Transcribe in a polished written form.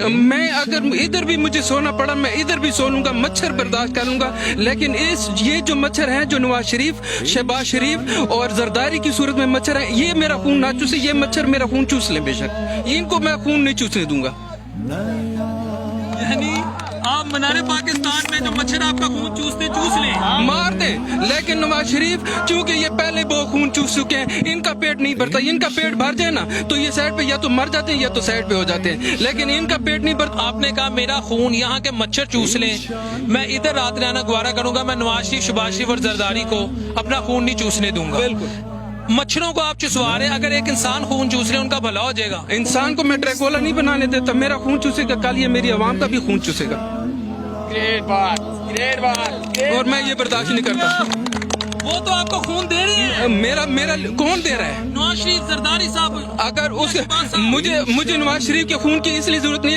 میں اگر ادھر بھی مجھے سونا پڑا میں ادھر بھی سو لوں گا, مچھر برداشت کر لوں گا, لیکن یہ جو مچھر ہیں جو نواز شریف, شہباز شریف اور زرداری کی صورت میں مچھر ہیں, یہ میرا خون نہ چوسے. یہ مچھر میرا خون چوس لیں بے شک, ان کو میں خون نہیں چوسنے دوں گا. یعنی آپ منارے پاکستان میں جو مچھر آپ کا خون چوستے چوس لیں, مار دے, لیکن نواز شریف چونکہ یہ پہلے بہت خون چوس چکے ہیں, ان کا پیٹ نہیں بھرتا. ان کا پیٹ بھر جائے نا تو یہ سائڈ پہ یا تو مر جاتے ہیں یا تو سائڈ پہ ہو جاتے ہیں, لیکن ان کا پیٹ نہیں بھرتا. آپ نے کہا میرا خون یہاں کے مچھر چوس لیں, میں ادھر رات رہنا گوارا کروں گا, میں نواز شریف, شہباز شریف اور زرداری کو اپنا خون نہیں چوسنے دوں گا. مچھروں کو آپ چسوا رہے ہیں, اگر ایک انسان خون چوس رہے ان کا بھلا ہو جائے گا. انسان کو میں ڈریکولا نہیں بنانے دیتا, میرا خون چوسے گا, کل یہ میری عوام کا بھی خون چوسے گا, اور میں یہ برداشت نہیں کرتا. وہ تو آپ کو خون دے رہے ہیں. میرا کون دے رہا ہے؟ نواز شریف, زرداری صاحب. اگر مجھے نواز شریف کے خون کی اس لیے ضرورت نہیں ہے